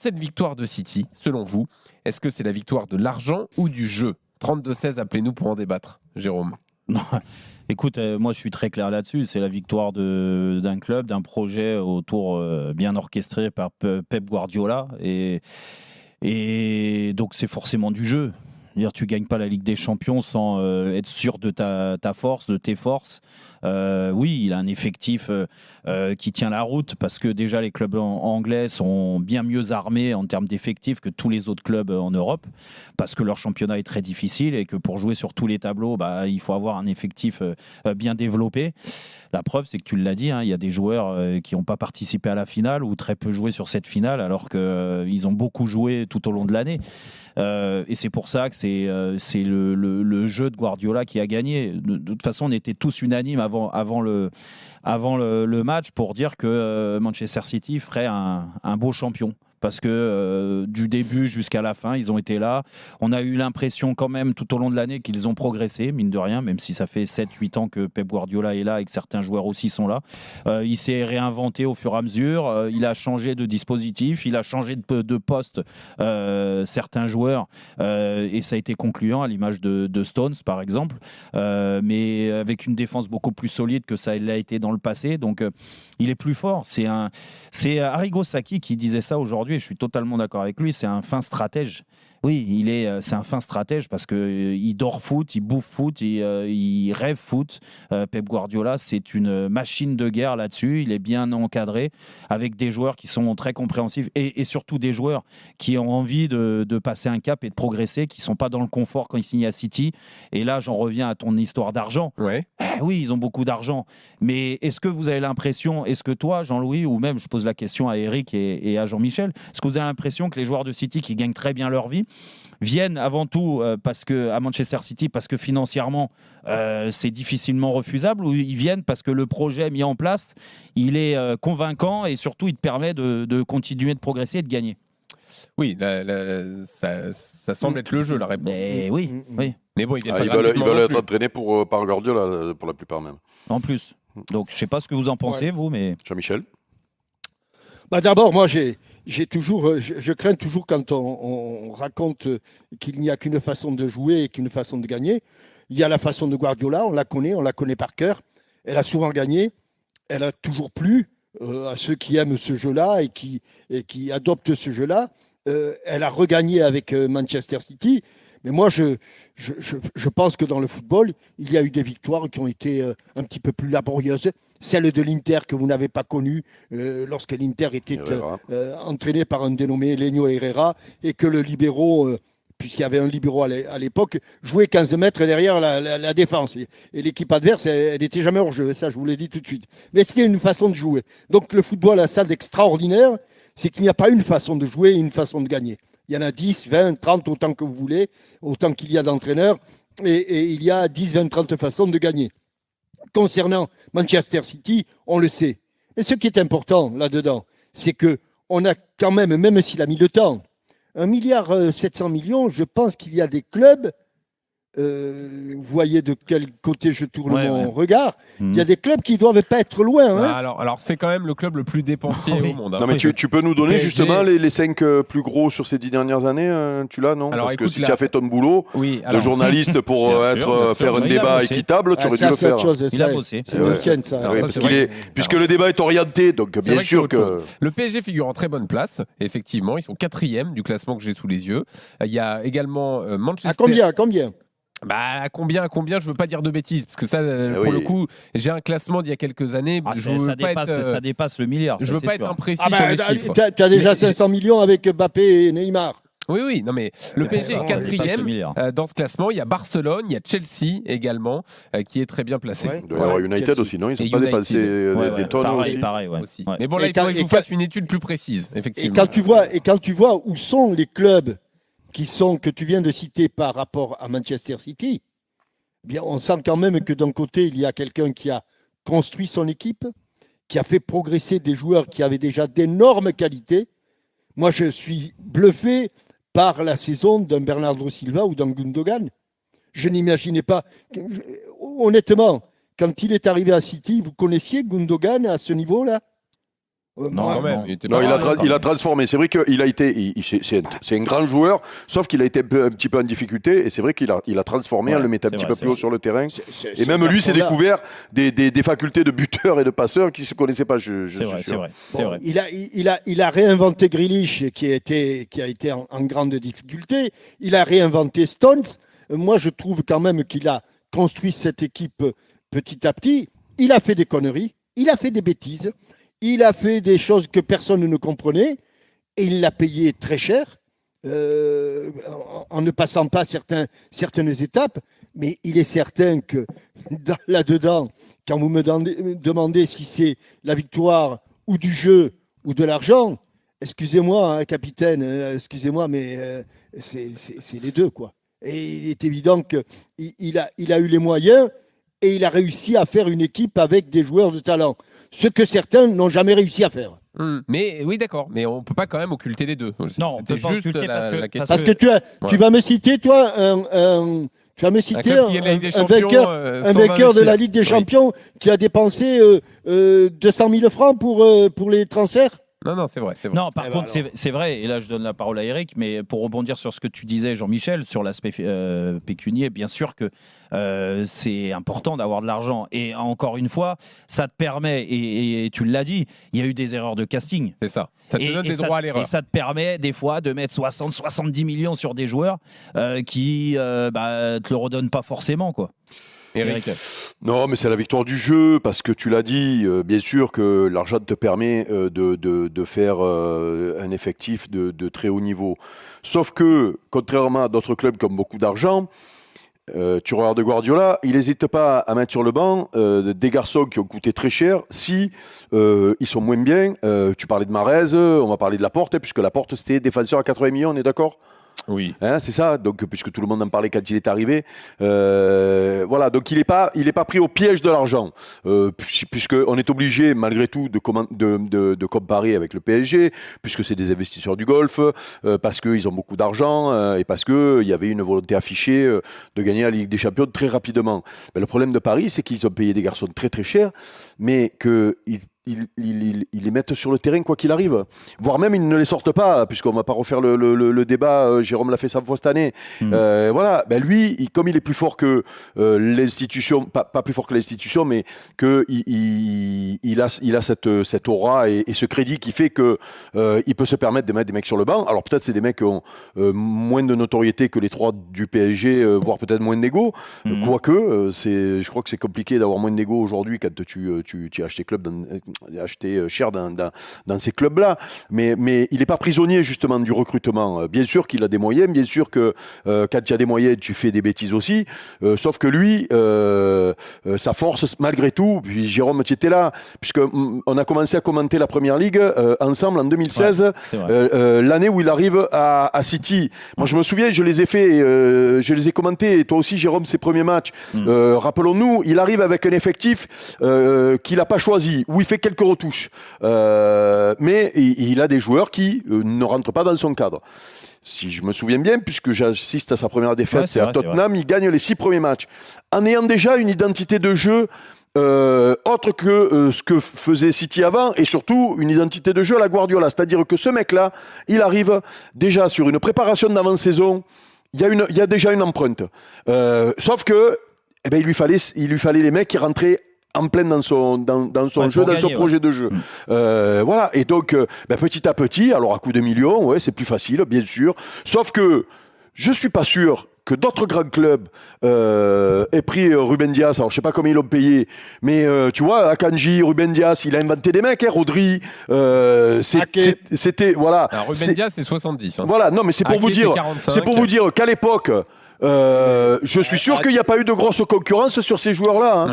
Cette victoire de City, selon vous, est-ce que c'est la victoire de l'argent ou du jeu? 32-16, appelez-nous pour en débattre, Jérôme. Non, écoute, moi je suis très clair là-dessus. C'est la victoire d'un club, d'un projet autour bien orchestré par Pep Guardiola. Et donc c'est forcément du jeu. C'est-à-dire, tu gagnes pas la Ligue des Champions sans être sûr de ta force, de tes forces. Oui, il a un effectif qui tient la route parce que déjà les clubs anglais sont bien mieux armés en termes d'effectifs que tous les autres clubs en Europe parce que leur championnat est très difficile et que pour jouer sur tous les tableaux, il faut avoir un effectif bien développé. La preuve, c'est que tu l'as dit, hein, il y a des joueurs qui n'ont pas participé à la finale ou très peu joué sur cette finale alors qu'ils ont beaucoup joué tout au long de l'année. Et c'est pour ça que c'est le jeu de Guardiola qui a gagné. De toute façon, on était tous unanimes avant le match pour dire que Manchester City ferait un beau champion. Parce que du début jusqu'à la fin, ils ont été là. On a eu l'impression quand même tout au long de l'année qu'ils ont progressé, mine de rien, même si ça fait 7-8 ans que Pep Guardiola est là et que certains joueurs aussi sont là. Il s'est réinventé au fur et à mesure. Il a changé de dispositif, il a changé de poste certains joueurs. Et ça a été concluant à l'image de Stones, par exemple. Mais avec une défense beaucoup plus solide que ça l'a été dans le passé. Donc, il est plus fort. C'est Arrigo Sacchi qui disait ça aujourd'hui. Et je suis totalement d'accord avec lui. C'est un fin stratège. Oui, c'est un fin stratège parce qu'il dort foot, il bouffe foot, il rêve foot. Pep Guardiola, c'est une machine de guerre là-dessus. Il est bien encadré avec des joueurs qui sont très compréhensifs et surtout des joueurs qui ont envie de passer un cap et de progresser, qui ne sont pas dans le confort quand ils signent à City. Et là, j'en reviens à ton histoire d'argent. Ouais. Oui, ils ont beaucoup d'argent. Mais est-ce que vous avez l'impression, est-ce que toi, Jean-Louis, ou même je pose la question à Eric et à Jean-Michel, est-ce que vous avez l'impression que les joueurs de City qui gagnent très bien leur vie viennent avant tout à Manchester City parce que financièrement c'est difficilement refusable, ou ils viennent parce que le projet mis en place il est convaincant et surtout il te permet de continuer de progresser et de gagner? Oui, ça semble être le jeu, la réponse. Mais oui, oui. Mais bon, ils viennent Ah, pas ils gratuitement veulent non être plus. entraînés par Guardiola, pour la plupart même. En plus. Donc je sais pas ce que vous en pensez, vous, mais Jean-Michel? D'abord, moi, je crains toujours quand on raconte qu'il n'y a qu'une façon de jouer et qu'une façon de gagner. Il y a la façon de Guardiola, on la connaît par cœur. Elle a souvent gagné, elle a toujours plu à ceux qui aiment ce jeu-là et qui adoptent ce jeu-là. Elle a regagné avec Manchester City. Mais moi, je pense que dans le football, il y a eu des victoires qui ont été un petit peu plus laborieuses. Celle de l'Inter que vous n'avez pas connue lorsque l'Inter était entraîné par un dénommé Lenio Herrera et que le libéro, puisqu'il y avait un libéro à l'époque, jouait 15 mètres derrière la défense. Et l'équipe adverse, elle n'était jamais hors jeu. Ça, je vous l'ai dit tout de suite. Mais c'était une façon de jouer. Donc le football a ça d'extraordinaire, c'est qu'il n'y a pas une façon de jouer et une façon de gagner. Il y en a 10, 20, 30, autant que vous voulez, autant qu'il y a d'entraîneurs. Et il y a 10, 20, 30 façons de gagner. Concernant Manchester City, on le sait. Et ce qui est important là-dedans, c'est qu'on a quand même s'il a mis le temps, 1,7 milliard, je pense qu'il y a des clubs, vous voyez de quel côté je tourne mon regard, il y a des clubs qui ne doivent pas être loin. Hein. Alors, c'est quand même le club le plus dépensier au monde. Non, mais tu peux nous donner justement les 5 plus gros sur ces 10 dernières années, tu l'as, non? Parce que si tu as fait ton boulot de journaliste pour faire un débat équitable, tu aurais dû le faire. Il a bossé. C'est le week-end, ça. Oui, puisque le débat est orienté, donc bien sûr que... Le PSG figure en très bonne place, effectivement. Ils sont 4e du classement que j'ai sous les yeux. Il y a également Manchester... À combien À combien, je veux pas dire de bêtises, parce que ça, pour le coup, j'ai un classement d'il y a quelques années. Ça dépasse le milliard. Je veux pas être imprécis sur les chiffres. Tu as déjà 500 millions avec Mbappé et Neymar. Oui, non mais le PSG est 4e dans ce classement. Il y a Barcelone, il y a Chelsea également, qui est très bien placé. Il doit y avoir United Chelsea aussi, non? Ils n'ont pas dépassé des tonnes pareil, aussi. Mais bon, là, il faudrait que je vous fasse une étude plus précise, effectivement. Et quand tu vois où sont les clubs que tu viens de citer par rapport à Manchester City, eh bien, on sent quand même que d'un côté, il y a quelqu'un qui a construit son équipe, qui a fait progresser des joueurs qui avaient déjà d'énormes qualités. Moi, je suis bluffé par la saison d'un Bernardo Silva ou d'un Gundogan. Je n'imaginais pas. Honnêtement, quand il est arrivé à City, vous connaissiez Gundogan à ce niveau-là? Il a transformé. C'est vrai qu'il a été. C'est un grand joueur, sauf qu'il a été un petit peu en difficulté. Et c'est vrai qu'il a transformé en le mettant un petit peu plus haut sur le terrain. Et même lui s'est découvert des facultés de buteur et de passeur qui ne se connaissaient pas. C'est vrai. Il a réinventé Grealish qui a été en grande difficulté. Il a réinventé Stones. Moi, je trouve quand même qu'il a construit cette équipe petit à petit. Il a fait des conneries. Il a fait des bêtises. Il a fait des choses que personne ne comprenait et il l'a payé très cher en ne passant pas certaines étapes. Mais il est certain que là-dedans, quand vous me demandez si c'est la victoire ou du jeu ou de l'argent, excusez-moi, capitaine, mais c'est les deux, quoi. Et il est évident qu'il a eu les moyens et il a réussi à faire une équipe avec des joueurs de talent. Ce que certains n'ont jamais réussi à faire. Mais oui, d'accord. Mais on ne peut pas quand même occulter les deux. Non, on peut pas occulter parce que tu vas me citer, toi, un vainqueur de la Ligue des Champions qui a dépensé 200 000 francs pour les transferts. Non, c'est vrai. Non, par contre, c'est vrai, et là je donne la parole à Eric, mais pour rebondir sur ce que tu disais, Jean-Michel, sur l'aspect pécunier, bien sûr que c'est important d'avoir de l'argent. Et encore une fois, ça te permet, et tu l'as dit, il y a eu des erreurs de casting. C'est ça. Ça te donne des droits à l'erreur. Et ça te permet des fois de mettre 60-70 millions sur des joueurs qui te le redonnent pas forcément, quoi. Eric. Non, mais c'est la victoire du jeu, parce que tu l'as dit, bien sûr que l'argent te permet de faire un effectif de très haut niveau. Sauf que, contrairement à d'autres clubs qui ont beaucoup d'argent, tu regardes Guardiola, il n'hésite pas à mettre sur le banc des garçons qui ont coûté très cher si ils sont moins bien. Tu parlais de Mahrez, on va parler de Laporte, puisque Laporte c'était défenseur à 80 millions, on est d'accord ? Oui. C'est ça, donc, puisque tout le monde en parlait quand il est arrivé. Voilà, donc il n'est pas pris au piège de l'argent, puisqu'on est obligé, malgré tout, de comparer avec le PSG, puisque c'est des investisseurs du golf, parce qu'ils ont beaucoup d'argent, et parce qu'il y avait une volonté affichée de gagner la Ligue des Champions très rapidement. Mais le problème de Paris, c'est qu'ils ont payé des garçons très très chers, mais qu'ils les mettent sur le terrain quoi qu'il arrive, voire même ils ne les sortent pas, puisqu'on ne va pas refaire le débat, Jérôme l'a fait 100 fois cette année. Voilà, lui, comme il est plus fort que l'institution, pas plus fort que l'institution, mais qu'il a cette aura et ce crédit qui fait qu'il peut se permettre de mettre des mecs sur le banc. Alors peut-être c'est des mecs qui ont moins de notoriété que les trois du PSG, voire peut-être moins d'égo, quoique je crois que c'est compliqué d'avoir moins d'égo aujourd'hui quand tu as acheté cher dans ces clubs-là, mais il n'est pas prisonnier justement du recrutement. Bien sûr qu'il a des moyens, bien sûr que quand il y a des moyens, tu fais des bêtises aussi, sauf que lui, sa force malgré tout, puis Jérôme, tu étais là, puisqu'on a commencé à commenter la Première Ligue ensemble en 2016, l'année où il arrive à City. Moi je me souviens, je les ai commentés, et toi aussi Jérôme, ses premiers matchs. Rappelons-nous, il arrive avec un effectif qu'il n'a pas choisi, où il fait quelques retouches. Mais il a des joueurs qui ne rentrent pas dans son cadre. Si je me souviens bien, puisque j'assiste à sa première défaite, c'est à Tottenham, il gagne les 6 premiers matchs. En ayant déjà une identité de jeu autre que ce que faisait City avant, et surtout une identité de jeu à la Guardiola. C'est-à-dire que ce mec-là, il arrive déjà sur une préparation d'avant-saison, il y a déjà une empreinte. Sauf que il lui fallait les mecs qui rentraient en plein dans son jeu, dans son projet de jeu. Voilà. Et donc, petit à petit, alors à coup de millions, c'est plus facile, bien sûr. Sauf que je suis pas sûr que d'autres grands clubs aient pris Ruben Dias. Alors, je sais pas combien ils l'ont payé, mais tu vois, Akanji, Ruben Dias, il a inventé des mecs, Rodri. C'était, voilà. Alors, Ruben Dias, c'est 70. Voilà, non, mais c'est pour vous dire, qu'à l'époque, je suis sûr qu'il n'y a pas eu de grosse concurrence sur ces joueurs-là.